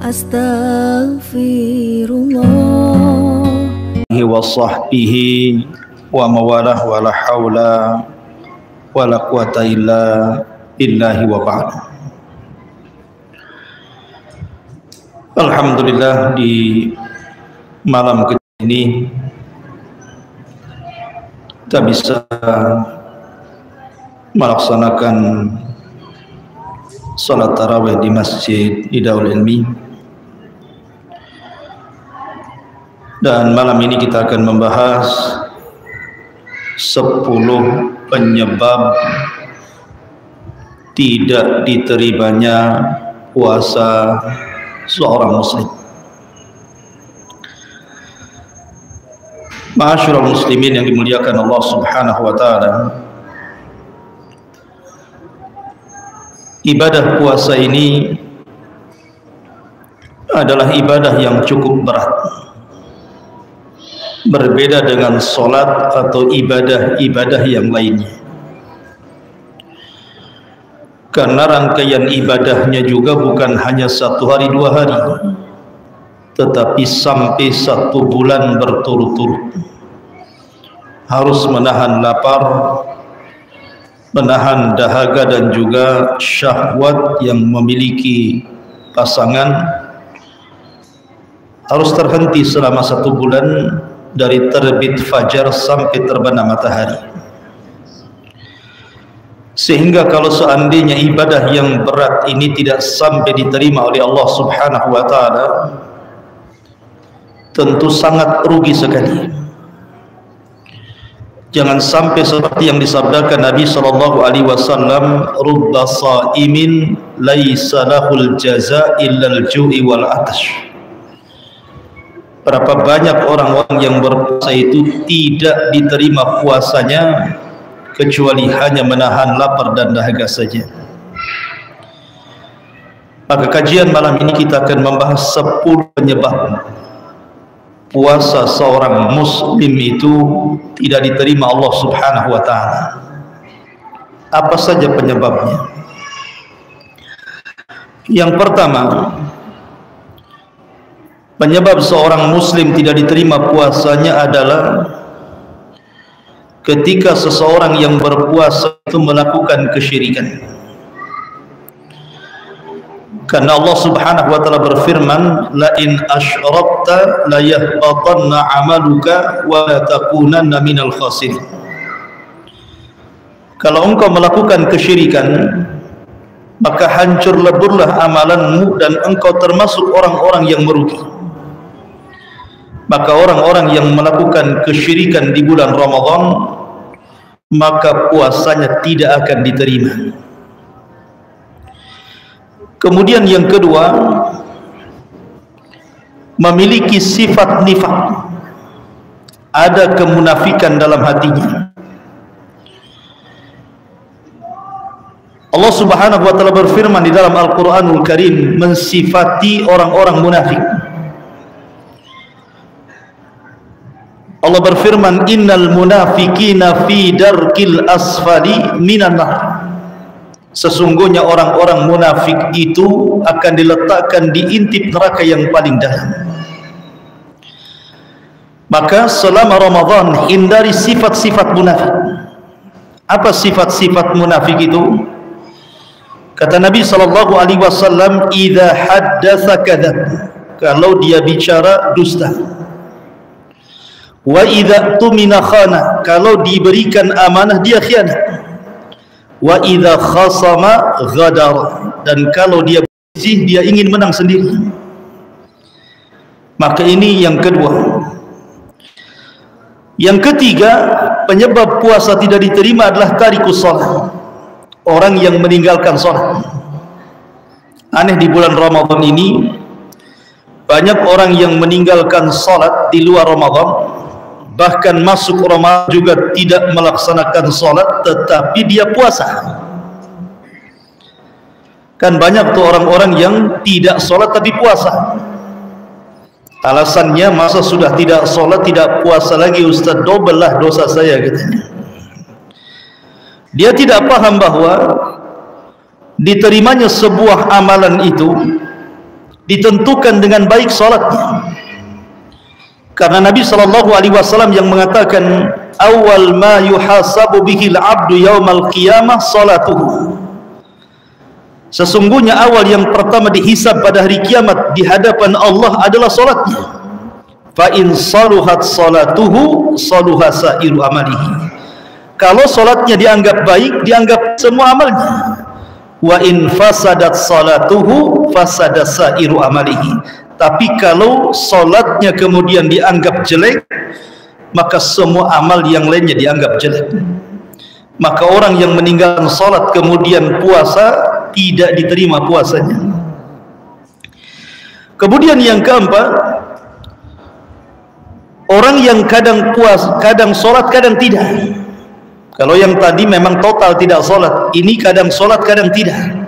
Astaghfirullah wa sahbihi wa mawalah wa la hawla wa la quwata illa billahi wa ba'd. Alhamdulillah, di malam ini kita bisa melaksanakan salat tarawih di Masjid Darul Ilmi. Dan malam ini kita akan membahas 10 penyebab tidak diterimanya puasa seorang muslim. Ma'asyiral muslimin yang dimuliakan Allah Subhanahu wa taala, ibadah puasa ini adalah ibadah yang cukup berat. Berbeda dengan solat atau ibadah-ibadah yang lainnya, karena rangkaian ibadahnya juga bukan hanya 1 hari 2 hari, tetapi sampai 1 bulan berturut-turut. Harus menahan lapar, menahan dahaga dan juga syahwat yang memiliki pasangan. Harus terhenti selama 1 bulan, dari terbit fajar sampai terbenam matahari. Sehingga kalau seandainya ibadah yang berat ini tidak sampai diterima oleh Allah Subhanahu wa taala, tentu sangat rugi sekali. Jangan sampai seperti yang disabdakan Nabi sallallahu alaihi wasallam, rubba shaimin laisa lahul jaza illal ju'i wal atash. Berapa banyak orang-orang yang berpuasa itu tidak diterima puasanya kecuali hanya menahan lapar dan dahaga saja. Maka kajian malam ini kita akan membahas 10 penyebab puasa seorang muslim itu tidak diterima Allah Subhanahu wa taala. Apa saja penyebabnya? Yang pertama, penyebab seorang muslim tidak diterima puasanya adalah ketika seseorang yang berpuasa itu melakukan kesyirikan. Karena Allah Subhanahu wa taala berfirman, la in asyrakta la yahbatanna 'amaluka wa la takunanna minal khasirin. Kalau engkau melakukan kesyirikan, maka hancur leburlah amalanmu dan engkau termasuk orang-orang yang merugi. Maka orang-orang yang melakukan kesyirikan di bulan Ramadan, maka puasanya tidak akan diterima. Kemudian yang kedua, memiliki sifat nifaq, ada kemunafikan dalam hatinya. Allah Subhanahu wa taala berfirman di dalam Al-Qur'anul Karim mensifati orang-orang munafik. Allah berfirman, innal munafiqina fi darkil asfali minan nar. Sesungguhnya orang-orang munafik itu akan diletakkan di intip neraka yang paling dalam. Maka selama Ramadan hindari sifat-sifat munafik. Apa sifat-sifat munafik itu? Kata Nabi sallallahu alaihi wasallam, idza haddatsa kadzab. Kalau dia bicara dusta. Wa idza tumina khana, kalau diberikan amanah dia khianat. Wa idza khasama ghadara, dan kalau dia bersih dia ingin menang sendiri. Maka ini yang kedua. Yang ketiga, penyebab puasa tidak diterima adalah tarikus shalah, orang yang meninggalkan salat. Aneh, di bulan Ramadan ini banyak orang yang meninggalkan salat di luar Ramadan. Bahkan masuk Ramadan juga tidak melaksanakan sholat, tetapi dia puasa. Kan banyak tuh orang-orang yang tidak sholat tapi puasa. Alasannya, masa sudah tidak sholat tidak puasa lagi Ustaz, double lah dosa saya katanya. Dia tidak paham bahwa diterimanya sebuah amalan itu ditentukan dengan baik salatnya. Karena Nabi SAW yang mengatakan awal ma yuhasabu bihil abdu yaumal qiyamah salatuhu, sesungguhnya awal yang pertama dihisab pada hari kiamat di hadapan Allah adalah salatnya. Fa in saluhat salatuhu saluha sairu amalihi, kalau salatnya dianggap baik, dianggap semua amalnya. Wa in fasadat salatuhu fasada sairu amalihi, tapi kalau salatnya kemudian dianggap jelek, maka semua amal yang lainnya dianggap jelek. Maka orang yang meninggalkan salat kemudian puasa, tidak diterima puasanya. Kemudian yang keempat, orang yang kadang kadang salat, kadang tidak. Kalau yang tadi memang total tidak salat, ini kadang salat, kadang tidak.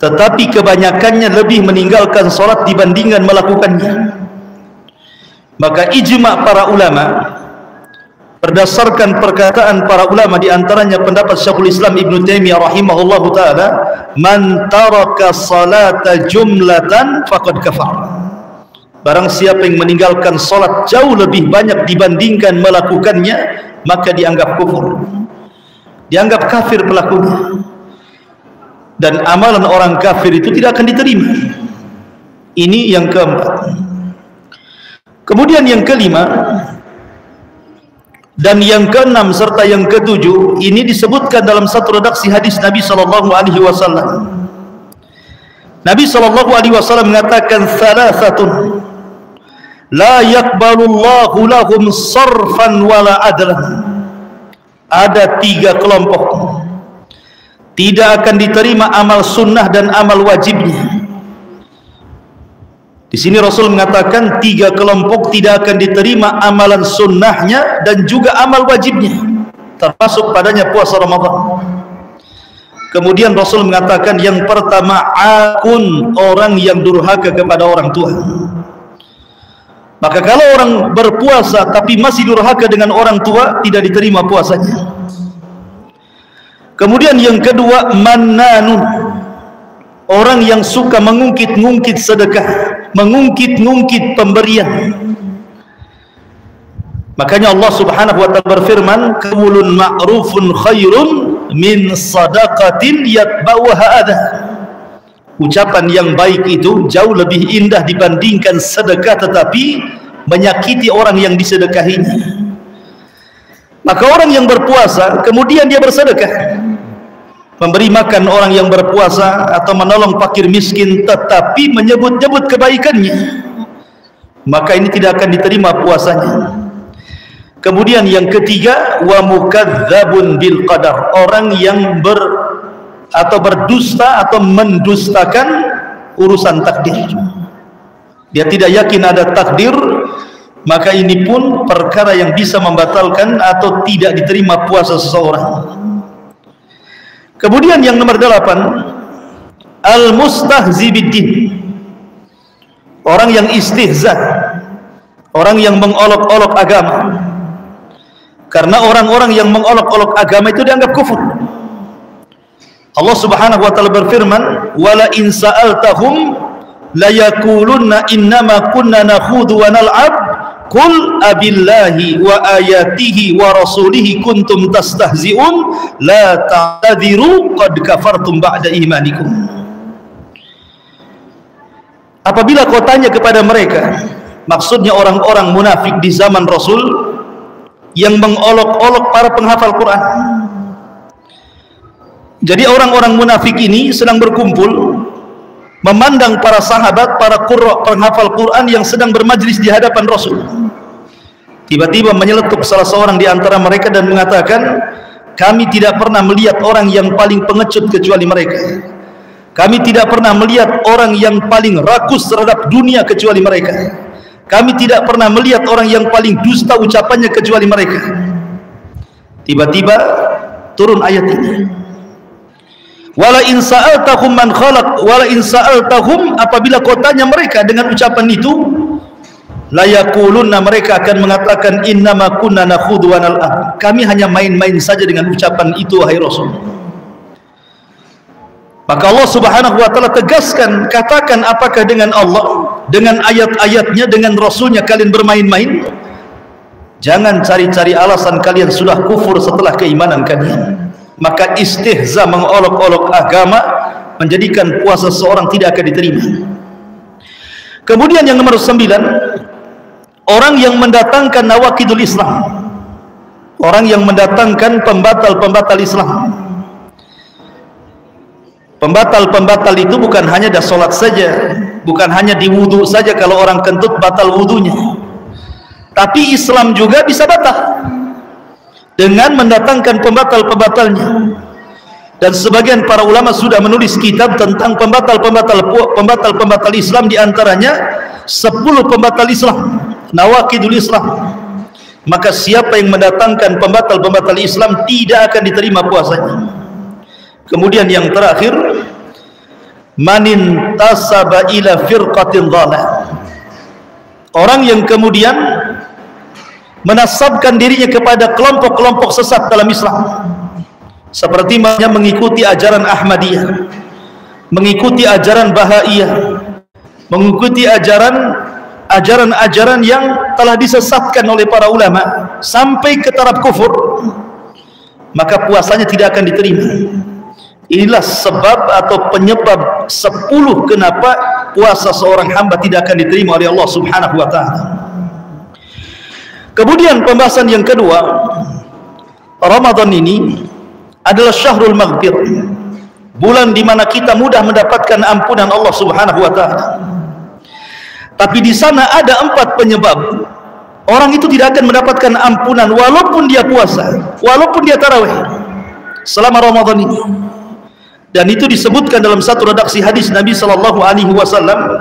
Tetapi kebanyakannya lebih meninggalkan salat dibandingkan melakukannya. Maka ijma' para ulama, berdasarkan perkataan para ulama, di antaranya pendapat Syekhul Islam Ibnu Taimiyah rahimahullahu taala, man taraka salata jumlatan faqad kafar. Barang siapa yang meninggalkan salat jauh lebih banyak dibandingkan melakukannya, maka dianggap kufur, dianggap kafir pelakunya. Dan amalan orang kafir itu tidak akan diterima. Ini yang keempat. Kemudian yang kelima dan yang keenam serta yang ketujuh, ini disebutkan dalam satu redaksi hadis Nabi SAW. Nabi SAW mengatakan thalathatun la yaqbalullahu lahum sarfan wala adlan. Ada tiga kelompok tidak akan diterima amal sunnah dan amal wajibnya. Di sini Rasul mengatakan tiga kelompok tidak akan diterima amalan sunnahnya dan juga amal wajibnya, termasuk padanya puasa Ramadan. Kemudian Rasul mengatakan yang pertama, akun, orang yang durhaka kepada orang tua. Maka kalau orang berpuasa tapi masih durhaka dengan orang tua, tidak diterima puasanya. Kemudian yang kedua, mannanun, orang yang suka mengungkit-ngungkit sedekah, mengungkit-ngungkit pemberian. Makanya Allah Subhanahu wa taala berfirman, qaulun ma'rufun khairun min sadaqatin yatba'uha adha. Ucapan yang baik itu jauh lebih indah dibandingkan sedekah tetapi menyakiti orang yang disedekahinya. Maka orang yang berpuasa kemudian dia bersedekah, memberi makan orang yang berpuasa atau menolong fakir miskin tetapi menyebut-nyebut kebaikannya, maka ini tidak akan diterima puasanya. Kemudian yang ketiga, wa mukadzabun bil qadar, orang yang berdusta atau mendustakan urusan takdir. Dia tidak yakin ada takdir, maka ini pun perkara yang bisa membatalkan atau tidak diterima puasa seseorang. Kemudian yang nomor 8, al-mustahzi biddin, orang yang istihza, orang yang mengolok-olok agama. Karena orang-orang yang mengolok-olok agama itu dianggap kufur. Allah Subhanahu wa taala berfirman, wala in sa'altahum la yaqulunna innama kunna nakhudhu wa nal'ab qul abillahi wa ayatihi wa rasulihi kuntum tastahzi'un la ta'tadiru qad kafartum ba'da imanikum. Apabila kau tanya kepada mereka, maksudnya orang-orang munafik di zaman Rasul yang mengolok-olok para penghafal Quran. Jadi orang-orang munafik ini sedang berkumpul memandang para sahabat, para qurra, penghafal Quran yang sedang bermajlis di hadapan Rasul. Tiba-tiba menyeletuk salah seorang di antara mereka dan mengatakan, kami tidak pernah melihat orang yang paling pengecut kecuali mereka. Kami tidak pernah melihat orang yang paling rakus terhadap dunia kecuali mereka. Kami tidak pernah melihat orang yang paling dusta ucapannya kecuali mereka. Tiba-tiba turun ayat ini. Wala in sa'altahum man khalaq, wala in sa'altahum, apabila kau tanya mereka dengan ucapan itu, la yaqulunna, mereka akan mengatakan innama kunna nakhudhu wa nal'ab, kami hanya main-main saja dengan ucapan itu wahai Rasul. Maka Allah Subhanahu wa taala tegaskan, katakan apakah dengan Allah, dengan ayat-ayatnya, dengan Rasulnya kalian bermain-main? Jangan cari-cari alasan kalian sudah kufur setelah keimanan kalian. Maka istihza, mengolok-olok agama, menjadikan puasa seorang tidak akan diterima. Kemudian yang nomor 9, orang yang mendatangkan nawaqidul Islam, orang yang mendatangkan pembatal-pembatal Islam. Pembatal-pembatal itu bukan hanya dah solat saja, bukan hanya di wudu saja kalau orang kentut batal wudunya, tapi Islam juga bisa batal dengan mendatangkan pembatal-pembatalnya. Dan sebagian para ulama sudah menulis kitab tentang pembatal-pembatal Islam, diantaranya 10 pembatal Islam, nawaqidul Islam. Maka siapa yang mendatangkan pembatal-pembatal Islam tidak akan diterima puasanya. Kemudian yang terakhir, manin tasaba ila firqatin dhalah, orang yang kemudian menasabkan dirinya kepada kelompok-kelompok sesat dalam Islam, seperti mengikuti ajaran Ahmadiyah, mengikuti ajaran Bahaiyah, mengikuti ajaran-ajaran yang telah disesatkan oleh para ulama sampai ke taraf kufur, maka puasanya tidak akan diterima. Inilah sebab atau penyebab 10 kenapa puasa seorang hamba tidak akan diterima oleh Allah Subhanahu wa taala. Kemudian pembahasan yang kedua, Ramadan ini adalah syahrul maghfir, bulan di mana kita mudah mendapatkan ampunan Allah Subhanahu wa taala. Tapi di sana ada 4 penyebab orang itu tidak akan mendapatkan ampunan walaupun dia puasa, walaupun dia tarawih selama Ramadan ini. Dan itu disebutkan dalam satu redaksi hadis Nabi sallallahu alaihi wasallam,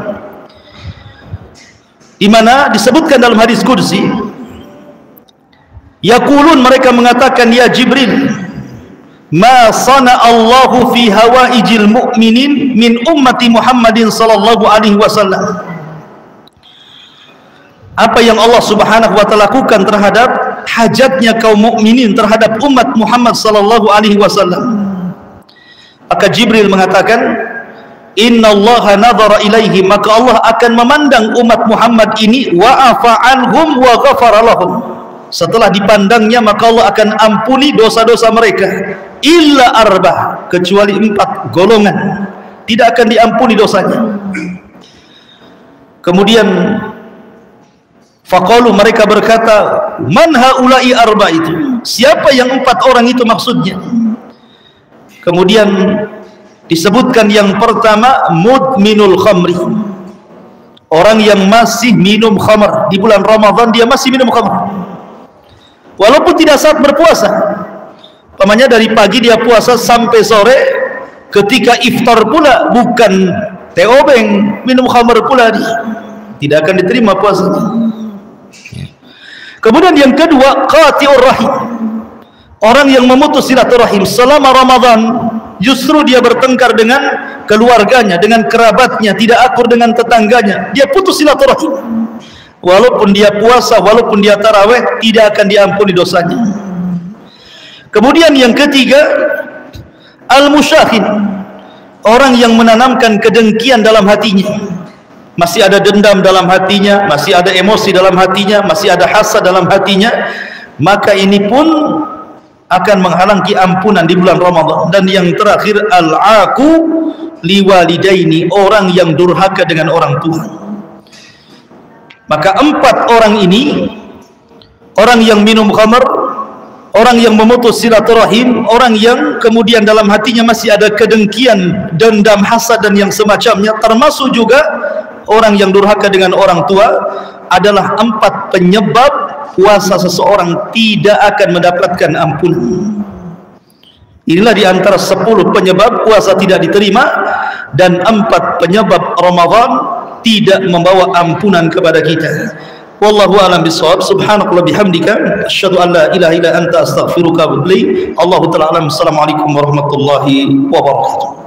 di mana disebutkan dalam hadis qudsi, yaqulun, mereka mengatakan, ya Jibril, ma sana Allahu fi hawaijil mu'minin min ummati Muhammadin sallallahu alaihi wasallam. Apa yang Allah Subhanahu wa taala lakukan terhadap hajatnya kaum mukminin terhadap umat Muhammad sallallahu alaihi wasallam. Maka Jibril mengatakan, innallaha nadhara ilaihi, maka Allah akan memandang umat Muhammad ini, wa afa'anhum wa ghafara lahum. Setelah dipandangnya maka Allah akan ampuni dosa-dosa mereka, illa arba, kecuali 4 golongan tidak akan diampuni dosanya. Kemudian faqalu, mereka berkata, man haula'i arba, itu siapa yang 4 orang itu maksudnya? Kemudian disebutkan yang pertama, mudminul khamri, orang yang masih minum khamr. Di bulan Ramadan dia masih minum khamr walaupun tidak saat berpuasa. Pamannya dari pagi dia puasa sampai sore, ketika iftar pula bukan teobeng, minum khamr pula, dia tidak akan diterima puasanya. Kemudian yang kedua, qati'ur rahim, orang yang memutus silaturahim selama Ramadan. Justru dia bertengkar dengan keluarganya, dengan kerabatnya, tidak akur dengan tetangganya, dia putus silaturahim. Walaupun dia puasa, walaupun dia tarawih, tidak akan diampuni dosanya. Kemudian yang ketiga, al-musyahin, orang yang menanamkan kedengkian dalam hatinya, masih ada dendam dalam hatinya, masih ada emosi dalam hatinya, masih ada hasad dalam hatinya, maka ini pun akan menghalangi ampunan di bulan Ramadan. Dan yang terakhir, al-aqu liwalidaini, orang yang durhaka dengan orang tua. Maka 4 orang ini, orang yang minum khamr, orang yang memutus silaturahim, orang yang kemudian dalam hatinya masih ada kedengkian, dendam, hasad dan yang semacamnya, termasuk juga orang yang durhaka dengan orang tua, adalah 4 penyebab puasa seseorang tidak akan mendapatkan ampunan. Inilah di antara 10 penyebab puasa tidak diterima, dan 4 penyebab Ramadan tidak membawa ampunan kepada kita. Wallahu a'lam bishawab. Subhanakallah bihamdika, asyhadu an la ilaha illa anta, astaghfiruka wa atubu ilaik. Allahu ta'ala alam. Assalamualaikum warahmatullahi wabarakatuh.